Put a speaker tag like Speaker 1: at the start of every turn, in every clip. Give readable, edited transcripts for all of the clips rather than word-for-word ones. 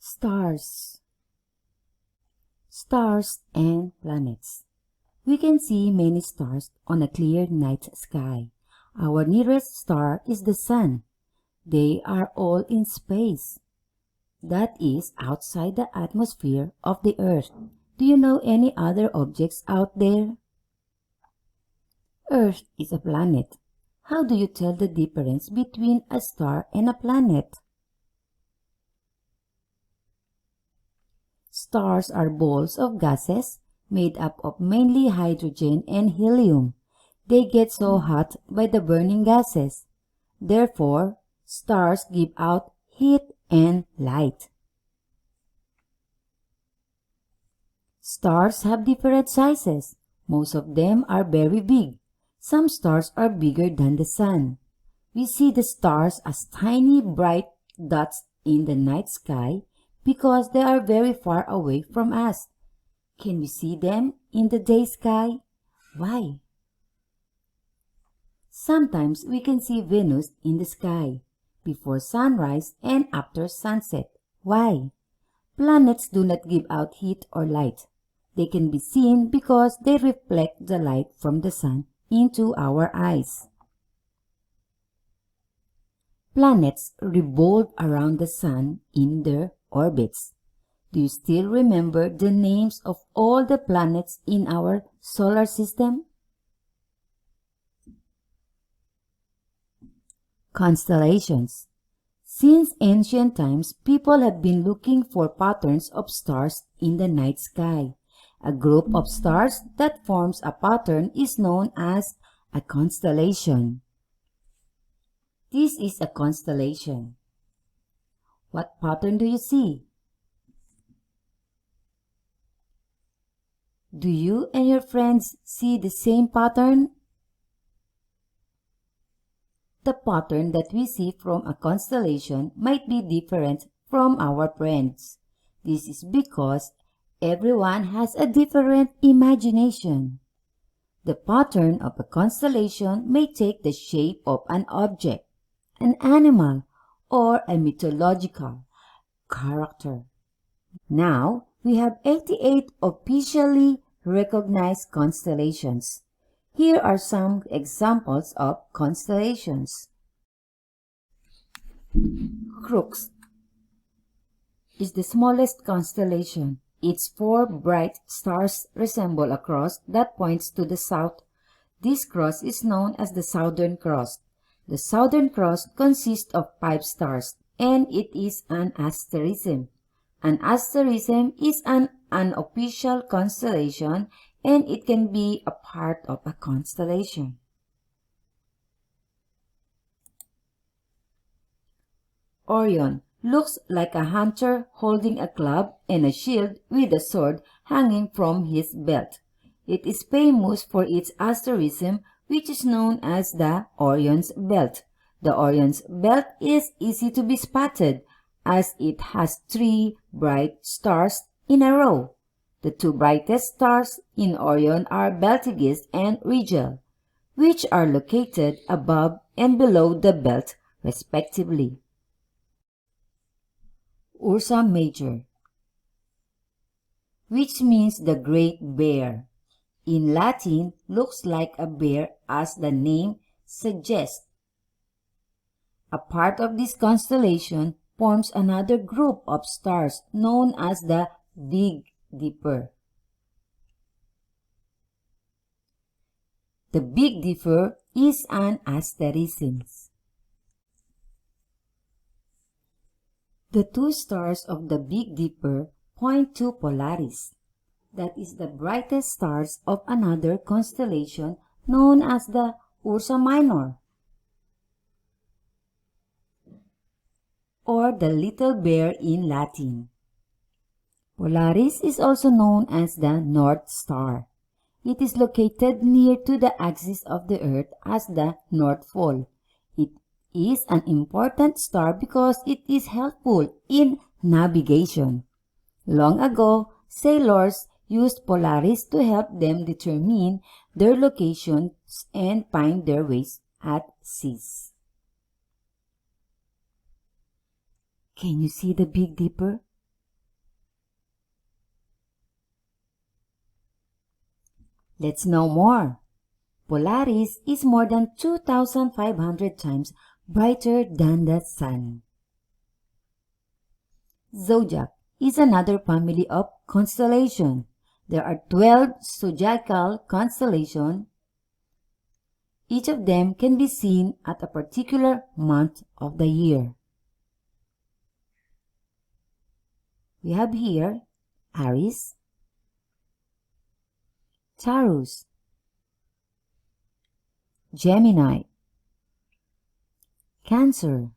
Speaker 1: Stars. Stars and planets. We can see many stars on a clear night sky. Our nearest star is the sun. They are all in space. That is outside the atmosphere of the Earth. Do you know any other objects out there? Earth is a planet. How do you tell the difference between a star and a planet? Stars are balls of gases made up of mainly hydrogen and helium. They get so hot by the burning gases. Therefore, stars give out heat and light. Stars have different sizes. Most of them are very big. Some stars are bigger than the sun. We see the stars as tiny bright dots in the night sky because they are very far away from us. Can we see them in the day sky? Why? Sometimes we can see Venus in the sky before sunrise and after sunset. Why? Planets do not give out heat or light. They can be seen because they reflect the light from the sun into our eyes. Planets revolve around the sun in their orbits. Do you still remember the names of all the planets in our solar system? Constellations. Since ancient times, people have been looking for patterns of stars in the night sky. A group of stars that forms a pattern is known as a constellation. This is a constellation. What pattern do you see? Do you and your friends see the same pattern? The pattern that we see from a constellation might be different from our friends. This is because everyone has a different imagination. The pattern of a constellation may take the shape of an object, an animal, or a mythological character. Now, we have 88 officially recognized constellations. Here are some examples of constellations. Crux is the smallest constellation. Its 4 bright stars resemble a cross that points to the south. This cross is known as the Southern Cross. The Southern Cross consists of 5 stars, and it is an asterism. An asterism is an unofficial constellation, and it can be a part of a constellation. Orion looks like a hunter holding a club and a shield with a sword hanging from his belt. It is famous for its asterism, which is known as the Orion's Belt. The Orion's Belt is easy to be spotted as it has 3 bright stars in a row. The 2 brightest stars in Orion are Betelgeuse and Rigel, which are located above and below the belt, respectively. Ursa Major, which means the Great Bear. In Latin, looks like a bear as the name suggests. A part of this constellation forms another group of stars known as the Big Dipper. The Big Dipper is an asterism. The 2 stars of the Big Dipper point to Polaris. That is the brightest stars of another constellation known as the Ursa Minor, or the Little Bear in Latin. Polaris is also known as the North Star. It is located near to the axis of the Earth as the North Pole. It is an important star because it is helpful in navigation. Long ago, sailors used Polaris to help them determine their locations and find their ways at seas. Can you see the Big Dipper? Let's know more. Polaris is more than 2,500 times brighter than the Sun. Zodiac is another family of constellation. There are 12 zodiacal constellations. Each of them can be seen at a particular month of the year. We have here Aries, Taurus, Gemini, Cancer,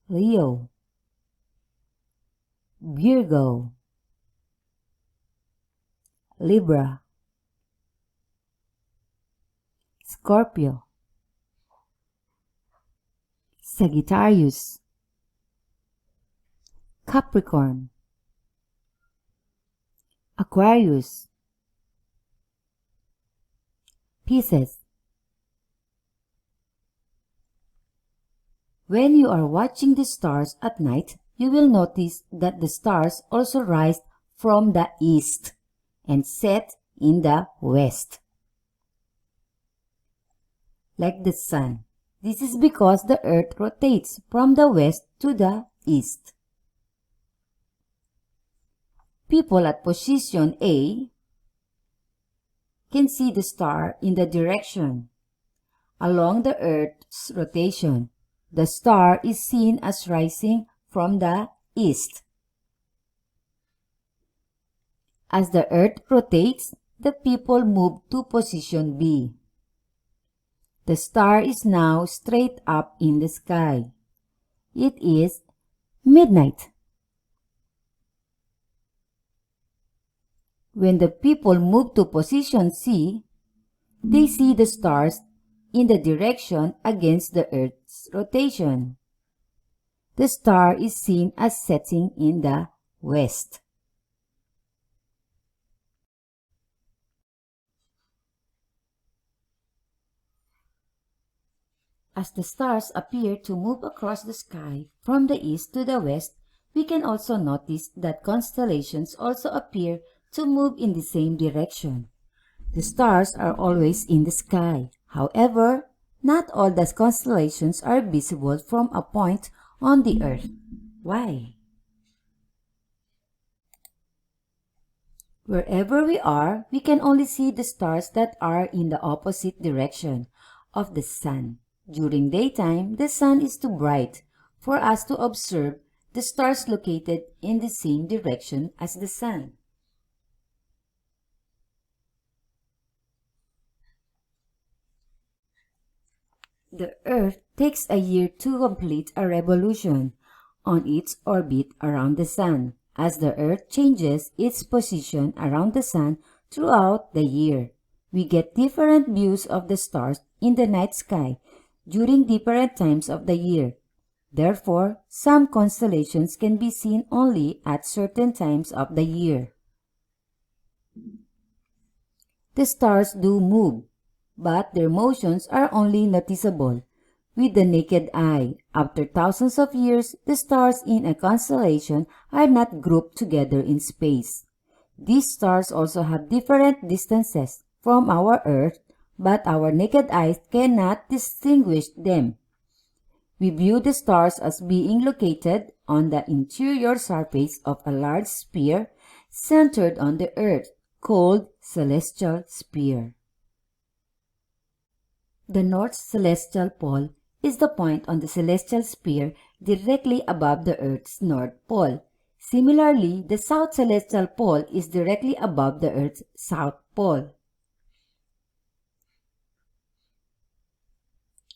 Speaker 1: Leo, Virgo, Libra, Scorpio, Sagittarius, Capricorn, Aquarius, Pisces. When you are watching the stars at night, you will notice that the stars also rise from the east and set in the west. Like the sun. This is because the earth rotates from the west to the east. People at position A can see the star in the direction along the earth's rotation. The star is seen as rising from the east. As the earth rotates, the people move to position B. The star is now straight up in the sky. It is midnight. When the people move to position C, they see the stars in the direction against the Earth's rotation. The star is seen as setting in the west. As the stars appear to move across the sky from the east to the west, we can also notice that constellations also appear to move in the same direction. The stars are always in the sky. However, not all the constellations are visible from a point on the earth. Why? Wherever we are, we can only see the stars that are in the opposite direction of the sun. During daytime, the sun is too bright for us to observe the stars located in the same direction as the sun. The Earth takes a year to complete a revolution on its orbit around the Sun, as the Earth changes its position around the Sun throughout the year. We get different views of the stars in the night sky during different times of the year. Therefore, some constellations can be seen only at certain times of the year. The stars do move, but their motions are only noticeable with the naked eye. After thousands of years, the stars in a constellation are not grouped together in space. These stars also have different distances from our Earth, but our naked eyes cannot distinguish them. We view the stars as being located on the interior surface of a large sphere centered on the Earth, called celestial sphere. The North Celestial Pole is the point on the celestial sphere directly above the Earth's North Pole. Similarly, the South Celestial Pole is directly above the Earth's South Pole.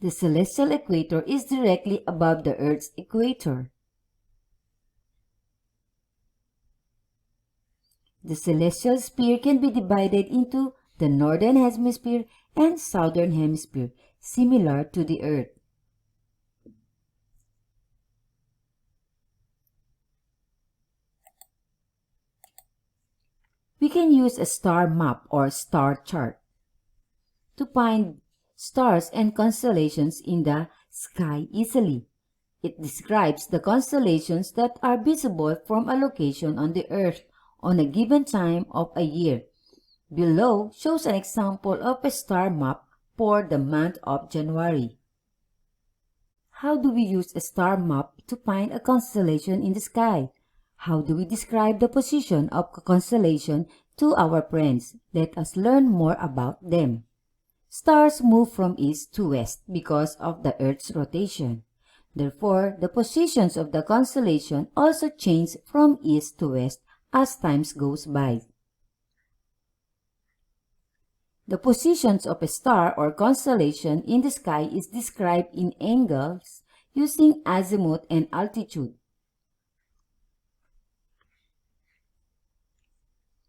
Speaker 1: The celestial equator is directly above the Earth's equator. The celestial sphere can be divided into the Northern Hemisphere and Southern Hemisphere, similar to the Earth. We can use a star map or star chart to find stars and constellations in the sky easily. It describes the constellations that are visible from a location on the Earth on a given time of a year. Below shows an example of a star map for the month of January. How do we use a star map to find a constellation in the sky? How do we describe the position of a constellation to our friends? Let us learn more about them. Stars move from east to west because of the Earth's rotation. Therefore, the positions of the constellation also change from east to west as time goes by. The positions of a star or constellation in the sky is described in angles using azimuth and altitude.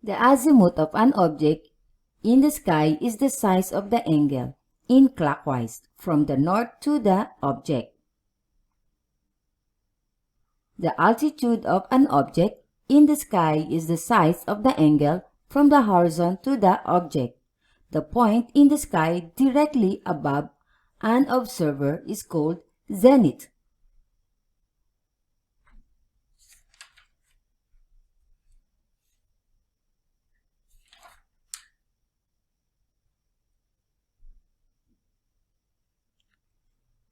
Speaker 1: The azimuth of an object in the sky is the size of the angle in clockwise from the north to the object. The altitude of an object in the sky is the size of the angle from the horizon to the object. The point in the sky directly above an observer is called zenith.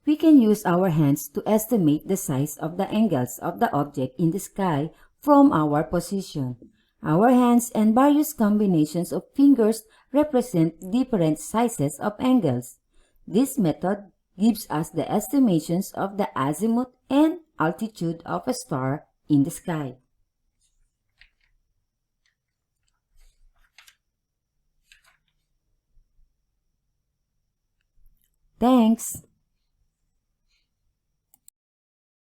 Speaker 1: We can use our hands to estimate the size of the angles of the object in the sky from our position. Our hands and various combinations of fingers represent different sizes of angles. This method gives us the estimations of the azimuth and altitude of a star in the sky. Thanks.